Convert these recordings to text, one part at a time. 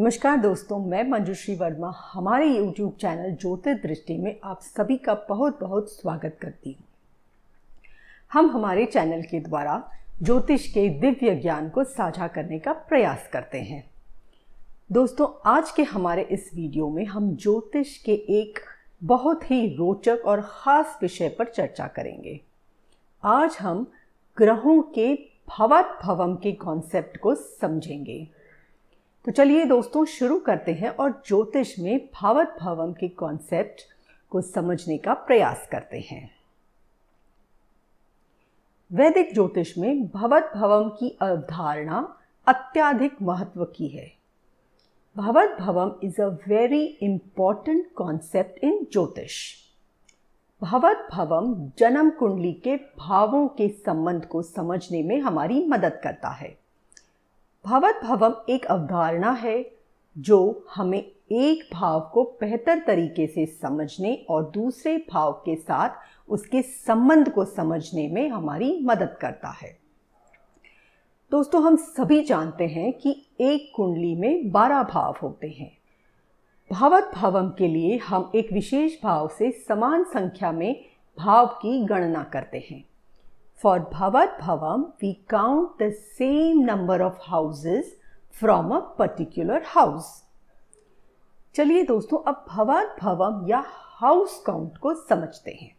नमस्कार दोस्तों, मैं मंजुश्री वर्मा हमारे YouTube चैनल ज्योतिष दृष्टि में आप सभी का बहुत बहुत स्वागत करती हूँ। हम हमारे चैनल के द्वारा ज्योतिष के दिव्य ज्ञान को साझा करने का प्रयास करते हैं। दोस्तों, आज के हमारे इस वीडियो में हम ज्योतिष के एक बहुत ही रोचक और ख़ास विषय पर चर्चा करेंगे। आज हम ग्रहों के भवत भवम के कॉन्सेप्ट को समझेंगे। तो चलिए दोस्तों शुरू करते हैं और ज्योतिष में भवत भवम के कॉन्सेप्ट को समझने का प्रयास करते हैं। वैदिक ज्योतिष में भवत भवम की अवधारणा अत्यधिक महत्व की है। Bhavat bhavam is a very important concept in jyotish. Bhavat भवम जन्म कुंडली के भावों के संबंध को समझने में हमारी मदद करता है। भवत भवम एक अवधारणा है जो हमें एक भाव को बेहतर तरीके से समझने और दूसरे भाव के साथ उसके संबंध को समझने में हमारी मदद करता है। दोस्तों, हम सभी जानते हैं कि एक कुंडली में 12 भाव होते हैं। भवत भवम के लिए हम एक विशेष भाव से समान संख्या में भाव की गणना करते हैं। For Bhavat Bhavam, we count the same number of houses from a particular house. चलिए दोस्तों, अब भवत भवम या हाउस काउंट को समझते हैं।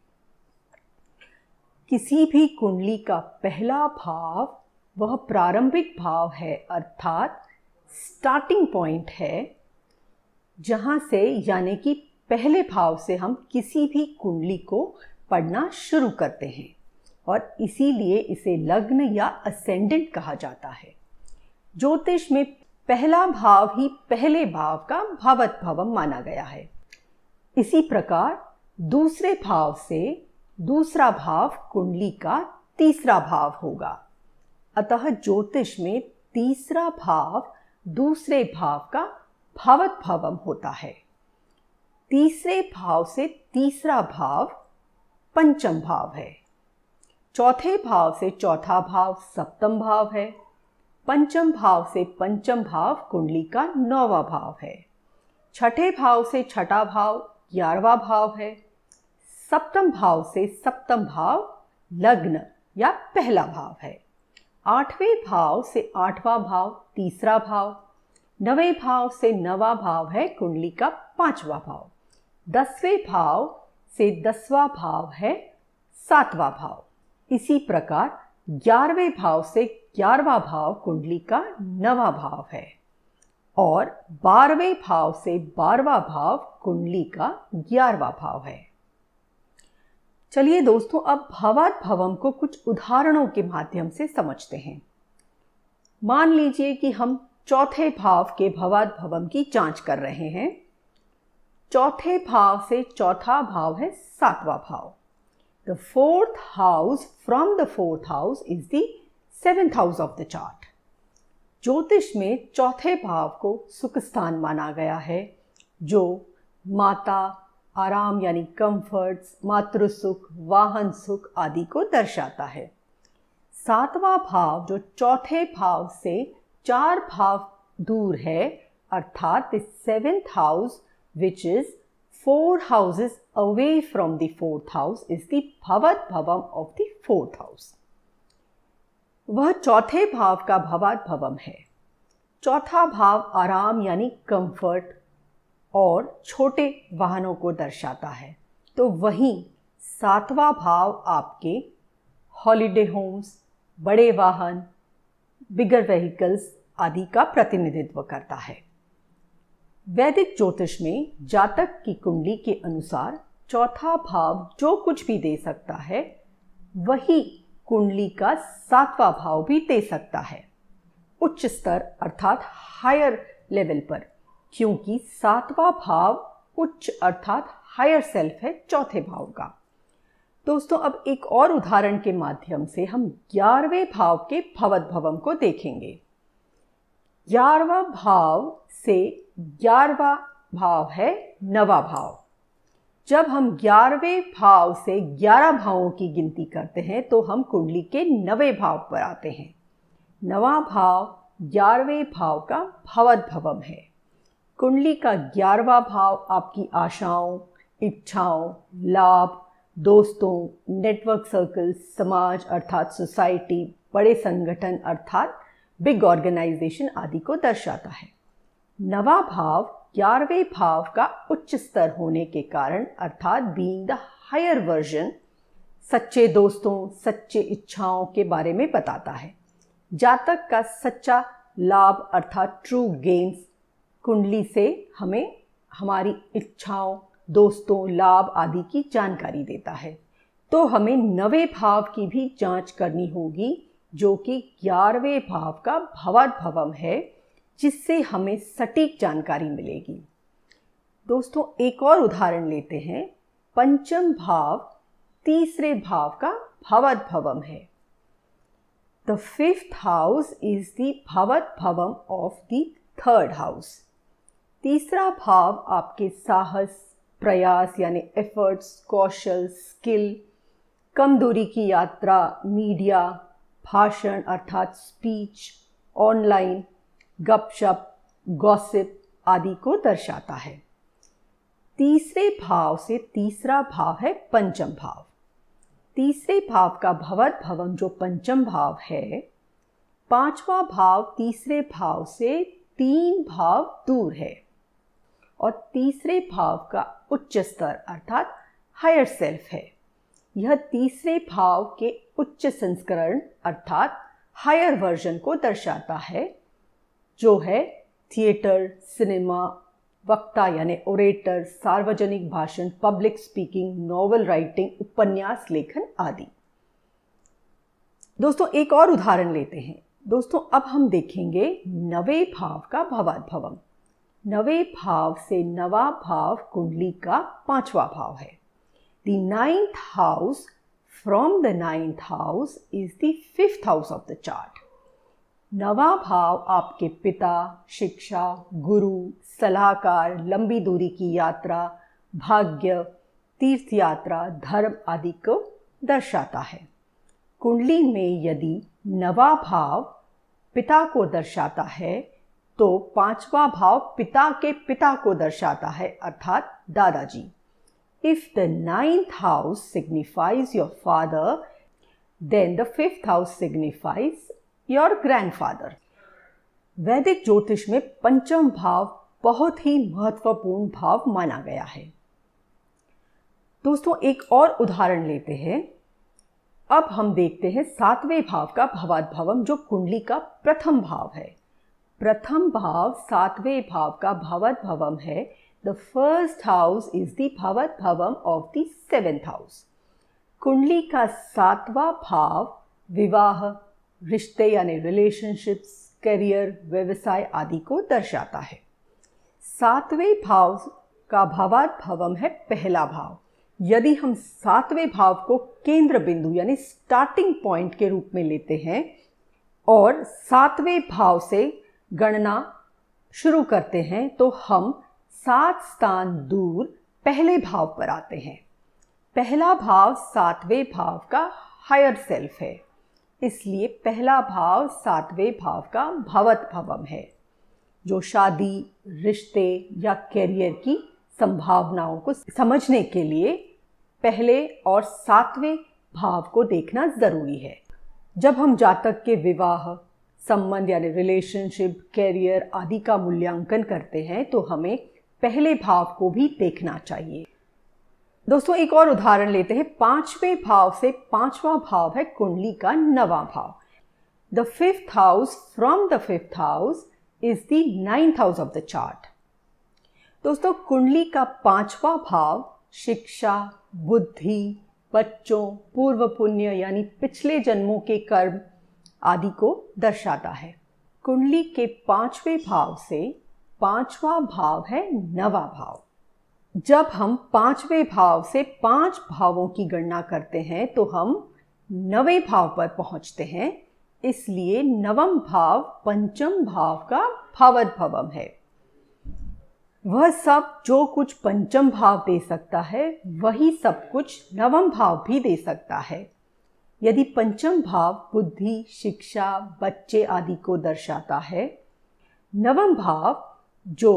किसी भी कुंडली का पहला भाव वह प्रारंभिक भाव है, अर्थात स्टार्टिंग पॉइंट है, जहां से यानी कि पहले भाव से हम किसी भी कुंडली को पढ़ना शुरू करते हैं और इसीलिए इसे लग्न या असेंडेंट कहा जाता है। ज्योतिष में पहला भाव ही पहले भाव का भवत भवम माना गया है। इसी प्रकार दूसरे भाव से दूसरा भाव कुंडली का तीसरा भाव होगा। अतः ज्योतिष में तीसरा भाव दूसरे भाव का भवत भवम होता है। तीसरे भाव से तीसरा भाव पंचम भाव है। चौथे भाव से चौथा भाव सप्तम भाव है। पंचम भाव से पंचम भाव कुंडली का 9वां भाव है। छठे भाव से छठा भाव 11वां भाव है। सप्तम भाव से सप्तम भाव लग्न या पहला भाव है। आठवें भाव से आठवां भाव तीसरा भाव। 9वें भाव से 9वां भाव है कुंडली का 5वां भाव। 10वें भाव से 10वां भाव है 7वां भाव। इसी प्रकार 11वें भाव से 11वां भाव कुंडली का 9वां भाव है और 12वें भाव से 12वां भाव कुंडली का 11वां भाव है। चलिए दोस्तों, अब भवत भवम को कुछ उदाहरणों के माध्यम से समझते हैं। मान लीजिए कि हम चौथे भाव के भवत भवम की जांच कर रहे हैं। चौथे भाव से चौथा भाव है 7वां भाव। The fourth house from the fourth house is the 7th house of the chart. ज्योतिष में चौथे भाव को सुख स्थान माना गया है, जो माता, आराम यानी कंफर्ट्स, मातृ सुख, वाहन सुख आदि को दर्शाता है। 7वां भाव जो चौथे भाव से 4 भाव दूर है, अर्थात the 7th house which is 4 houses away from the 4th house is the bhavat bhavam of the 4th house. वह चौथे भाव का भवत भवम है। चौथा भाव आराम यानी कंफर्ट और छोटे वाहनों को दर्शाता है, तो वहीं 7वां भाव आपके हॉलिडे होम्स, बड़े वाहन, बिगर व्हीकल्स आदि का प्रतिनिधित्व करता है। वैदिक ज्योतिष में जातक की कुंडली के अनुसार चौथा भाव जो कुछ भी दे सकता है, वही कुंडली का 7वां भाव भी दे सकता है, उच्च स्तर अर्थात हायर लेवल पर, क्योंकि 7वां भाव उच्च अर्थात हायर सेल्फ है चौथे भाव का। दोस्तों, अब एक और उदाहरण के माध्यम से हम 11वें भाव के भवत भवम को देखेंगे। 11वां भाव से 11वां भाव है 9वां भाव। जब हम 11वें भाव से 11 भावों की गिनती करते हैं तो हम कुंडली के 9वें भाव पर आते हैं। 9वां भाव 11वें भाव का भवत भवम है। कुंडली का 11वां भाव आपकी आशाओं, इच्छाओं, लाभ, दोस्तों, नेटवर्क सर्कल्स, समाज अर्थात सोसाइटी, बड़े संगठन अर्थात बिग ऑर्गेनाइजेशन आदि को दर्शाता है। 9वां भाव 11वें भाव का उच्च स्तर होने के कारण अर्थात बीइंग द हायर वर्जन सच्चे दोस्तों, सच्चे इच्छाओं के बारे में बताता है। जातक का सच्चा लाभ अर्थात ट्रू गेन्स कुंडली से हमें हमारी इच्छाओं, दोस्तों, लाभ आदि की जानकारी देता है। तो हमें 9वें भाव की भी जांच करनी होगी जो कि 11वें भाव का भवाद्भवम है, जिससे हमें सटीक जानकारी मिलेगी। दोस्तों एक और उदाहरण लेते हैं। पंचम भाव 3रे भाव का भवाद्भवम है। The 5th house is the bhavadbhavam of the 3rd house. 3रा भाव आपके साहस, प्रयास यानी एफर्ट्स, कौशल, स्किल, कम दूरी की यात्रा, मीडिया, भाषण अर्थात स्पीच, ऑनलाइन, गपशप, गॉसिप आदि को दर्शाता है। 3रे भाव से 3रा भाव है पंचम भाव। 3रे भाव का भवाद्भवम जो पंचम भाव है, 5वां भाव 3रे भाव से 3 भाव दूर है और 3रे भाव का उच्च स्तर अर्थात हायर सेल्फ है। यह 3रे भाव के उच्च संस्करण अर्थात हायर वर्जन को दर्शाता है, जो है थिएटर, सिनेमा, वक्ता यानी ओरेटर, सार्वजनिक भाषण, पब्लिक स्पीकिंग, नॉवेल राइटिंग, उपन्यास लेखन आदि। दोस्तों एक और उदाहरण लेते हैं। दोस्तों अब हम देखेंगे 9वें भाव का भवाद्भवम। 9वें भाव से 9वां भाव कुंडली का 5वां भाव है। The 9th house from the 9th house is the 5th house of the chart. 9वां भाव आपके पिता, शिक्षा, गुरु, सलाहकार, लंबी दूरी की यात्रा, भाग्य, तीर्थ यात्रा, धर्म आदि को दर्शाता है। कुंडली में यदि 9वां भाव पिता को दर्शाता है तो 5वां भाव पिता के पिता को दर्शाता है अर्थात दादाजी। If the 9th house signifies your father, then the 5th house signifies your grandfather. वैदिक ज्योतिष में पंचम भाव बहुत ही महत्वपूर्ण भाव माना गया है। दोस्तों एक और उदाहरण लेते हैं। अब हम देखते हैं 7वें भाव का भवाद्भवम जो कुंडली का प्रथम भाव है। प्रथम भाव 7वें भाव का भवाद्भवम है। The first house is the भवाद्भवम of the 7th house. कुंडली का 7वां भाव विवाह, रिश्ते यानी रिलेशनशिप्स, करियर, व्यवसाय आदि को दर्शाता है। 7वें भाव का भवाद्भवम है पहला भाव। यदि हम 7वें भाव को केंद्र बिंदु यानी स्टार्टिंग पॉइंट के रूप में लेते हैं और 7वें भाव से गणना शुरू करते हैं तो हम 7 स्थान दूर पहले भाव पर आते हैं। पहला भाव 7वें भाव का हायर सेल्फ है, इसलिए पहला भाव 7वें भाव का भवाद्भवम है, जो शादी, रिश्ते या करियर की संभावनाओं को समझने के लिए पहले और 7वें भाव को देखना जरूरी है। जब हम जातक के विवाह, संबंध यानी रिलेशनशिप, करियर आदि का मूल्यांकन करते हैं तो हमें पहले भाव को भी देखना चाहिए। दोस्तों एक और उदाहरण लेते हैं। 5वें भाव से 5वां भाव है कुंडली का 9वां भाव। The 5th house from the 5th house is the 9th house of the chart. दोस्तों कुंडली का 5वां भाव शिक्षा, बुद्धि, बच्चों, पूर्व पुण्य यानी पिछले जन्मों के कर्म आदि को दर्शाता है। कुंडली के 5वें भाव से 5वां भाव है 9वां भाव। जब हम 5वें भाव से 5 भावों की गणना करते हैं तो हम 9वें भाव पर पहुंचते हैं, इसलिए 9वां भाव पंचम भाव का भवाद्भवम है। वह सब जो कुछ पंचम भाव दे सकता है वही सब कुछ 9वां भाव भी दे सकता है। यदि पंचम भाव बुद्धि, शिक्षा, बच्चे आदि को दर्शाता है, 9वां भाव जो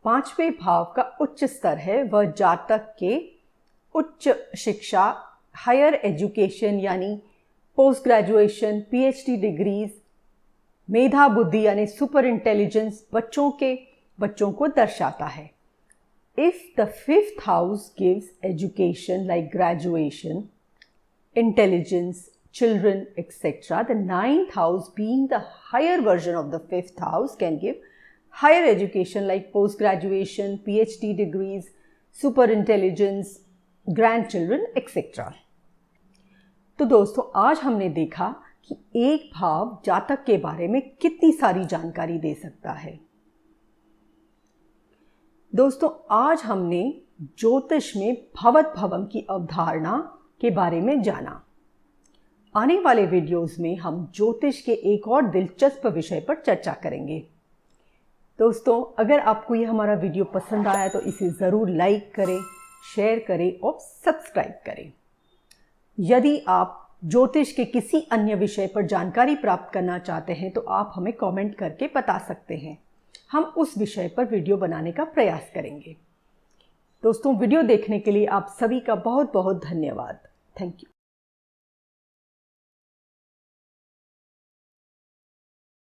पांचवें भाव का उच्च स्तर है वह जातक के उच्च शिक्षा, हायर एजुकेशन यानी पोस्ट ग्रेजुएशन, पीएचडी डिग्रीज, मेधा बुद्धि यानी सुपर इंटेलिजेंस बच्चों को दर्शाता है। If the fifth house gives education like graduation, intelligence, children, etc., the ninth house, being the higher version of the fifth house, can give higher education like post-graduation, PhD degrees, super intelligence, grandchildren, etc. तो दोस्तों आज हमने देखा कि एक भाव जातक के बारे में कितनी सारी जानकारी दे सकता है। दोस्तों आज हमने ज्योतिष में भवत भवम की अवधारणा के बारे में जाना। आने वाले वीडियोस में हम ज्योतिष के एक और दिलचस्प विषय पर चर्चा करेंगे। दोस्तों अगर आपको यह हमारा वीडियो पसंद आया तो इसे ज़रूर लाइक करें, शेयर करें और सब्सक्राइब करें। यदि आप ज्योतिष के किसी अन्य विषय पर जानकारी प्राप्त करना चाहते हैं तो आप हमें कमेंट करके बता सकते हैं। हम उस विषय पर वीडियो बनाने का प्रयास करेंगे। दोस्तों वीडियो देखने के लिए आप सभी का बहुत बहुत धन्यवाद। Thank you.